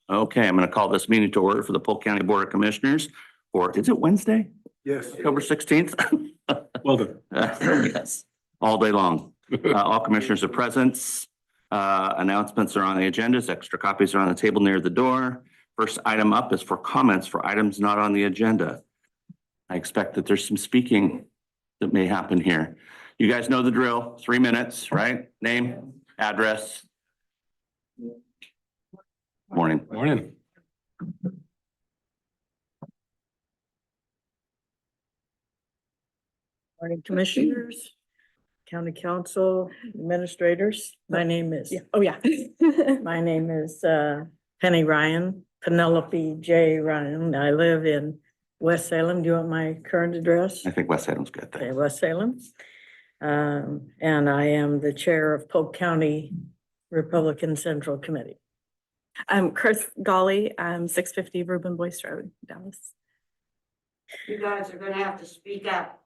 Okay, I'm going to call this meeting to order for the Polk County Board of Commissioners for, is it Wednesday? Yes. October 16th? Well done. Yes, all day long. All commissioners are present. Announcements are on the agendas. Extra copies are on the table near the door. First item up is for comments for items not on the agenda. I expect that there's some speaking that may happen here. You guys know the drill, 3 minutes, right? Name, address. Morning. Morning. Morning, Commissioners, County Council, Administrators. My name is, my name is Penny Ryan, Penelope J. Ryan. I live in West Salem. Do you want my current address? I think West Salem's good. Okay, Thanks. West Salem. And I am the Chair of Polk County Republican Central Committee. I'm Chris Golly, 650 Reuben Boyce Road, Dallas. You guys are gonna have to speak up.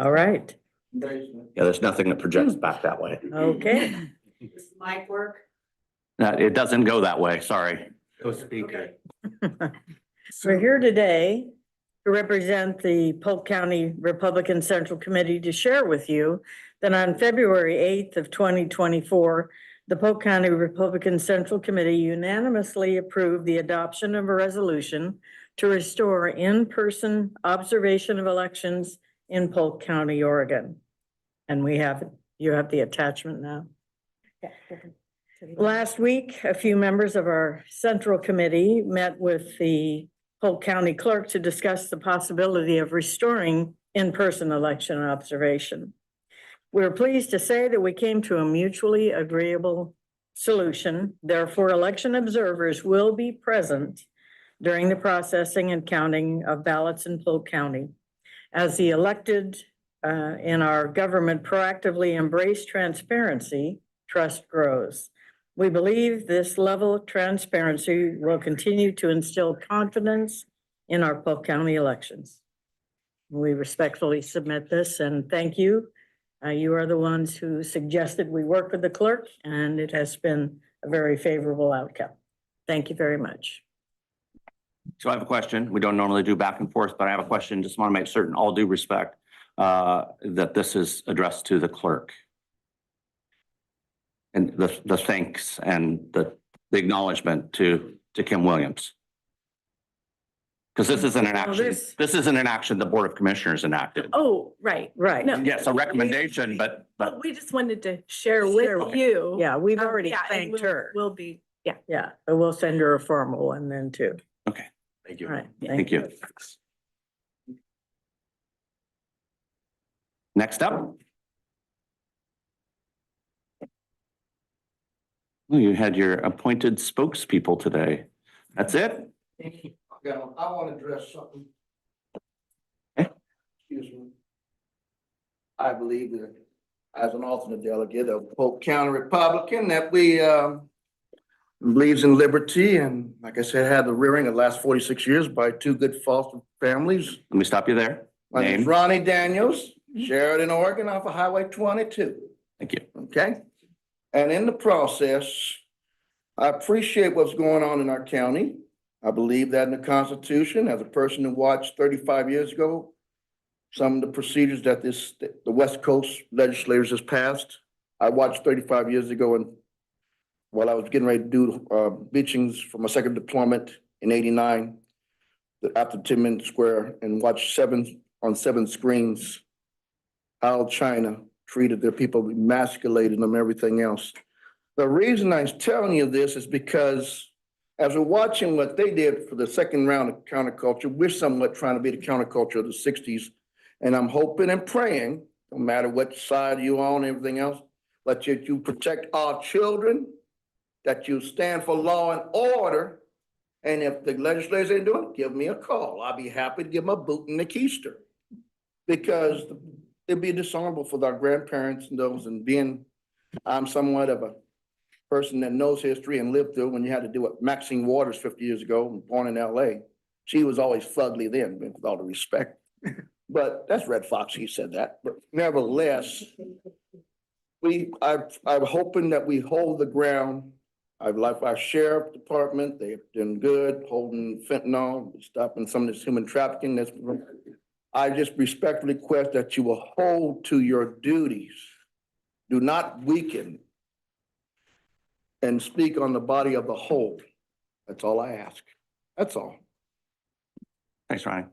All right, Yeah, there's nothing that projects back that way. okay. Does the mic work? It doesn't go that way, sorry. Go speaker. We're here today to represent the Polk County Republican Central Committee to share with you that on February 8th of 2024, the Polk County Republican Central Committee unanimously approved the adoption of a resolution to restore in-person observation of elections in Polk County, Oregon. And you have the attachment now. Last week, a few members of our Central Committee met with the Polk County Clerk to discuss the possibility of restoring in-person election observation. We're pleased to say that we came to a mutually agreeable solution. Therefore, election observers will be present during the processing and counting of ballots in Polk County. As the elected in our government proactively embrace transparency, trust grows. We believe this level of transparency will continue to instill confidence in our Polk County elections. We respectfully submit this and thank you. You are the ones who suggested we work with the clerk, and it has been a very favorable outcome. Thank you very much. So I have a question. We don't normally do back and forth, but I have a question. Just want to make certain, all due respect, that this is addressed to the clerk. And the thanks and the acknowledgement to Kim Williams. Because this isn't an action, this isn't an action the Board of Commissioners enacted. Oh, right. Right. No. Yes, a recommendation, but We just wanted to share with you. Yeah, we've already Yeah, and thanked her. We'll be, Yeah, but we'll send her a formal one then too. okay, Thank All right. thank you. Next up. Well, you had your appointed spokespeople today. That's it? Okay, I want to address something. Okay. Excuse me. I believe that as an alternate delegate of Polk County Republican, that we believes in liberty and, like I said, had the rearing of the last 46 years by two good foster families. Let me stop you there. My name's Name. Ronnie Daniels, Sheridan, Oregon, off of Highway 22. Thank you. Okay? And in the process, I appreciate what's going on in our county. I believe that in the Constitution, as a person who watched 35 years ago, some of the procedures that the West Coast legislators has passed. I watched 35 years ago and while I was getting ready to do beachings for my second deployment in '89, after 10 Minute Square, and watched 7 screens how China treated their people, emasculated them, everything else. The reason I'm telling you this is because as we're watching what they did for the second round of counterculture, we're somewhat trying to be the counterculture of the 60s. And I'm hoping and praying, no matter what side you're on, everything else, but you protect our children, that you stand for law and order. And if the legislators ain't doing it, give me a call. I'll be happy to give them a boot in the keister. Because it'd be dishonorable for our grandparents and those, and I'm somewhat of a person that knows history and lived through when you had to do it. Maxine Waters 50 years ago, born in LA. She was always fugly then, with all the respect. But that's Red Fox, he said that. But nevertheless, I'm hoping that we hold the ground I like our sheriff department, they've done good, holding fentanyl, stopping some of this human trafficking. That's, I just respectfully request that you will hold to your duties. Do not weaken and speak on the body of the whole. That's all I ask. That's all. Thanks, Ronnie.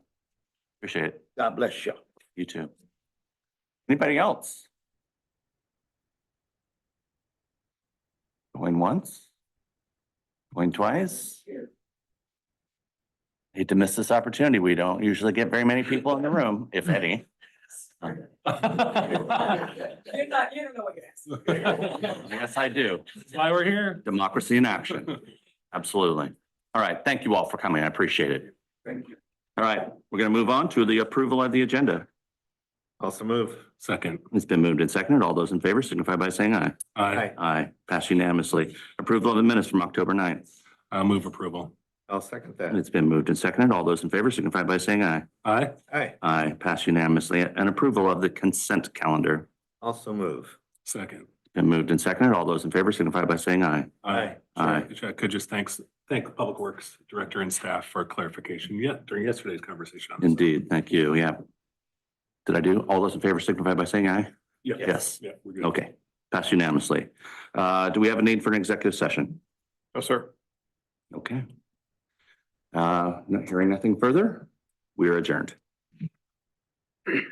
Appreciate it. God bless you. You too. Anybody else? Going once? Going twice? Hate to miss this opportunity. We don't usually get very many people in the room, if any. You're not, you don't know what you're asking. Yes, I do. That's why we're here. Democracy in action. Absolutely. All right. Thank you all for coming. I appreciate it. Thank you. All right. We're going to move on to the approval of the agenda. Also move. Second. It's been moved and seconded. All those in favor signify by saying aye. Aye. Aye. Passed unanimously. Approval of the minutes from October 9th. I'll move approval. I'll second And that. it's been moved and seconded. All those in favor signify by saying aye. Aye. Aye. Aye. Passed unanimously. And approval of the consent calendar. Also move. Second. Been moved and seconded. All those in favor signify by saying aye. Aye. Aye. I could just thank the Public Works Director and staff for clarification during yesterday's conversation on this. Indeed. Thank you. Yeah. Did I do? All those in favor signify by saying aye. Yes. Yeah, we're good. Okay. Passed unanimously. Do we have a need for an executive session? No, sir. Okay. Not hearing nothing further, we are adjourned.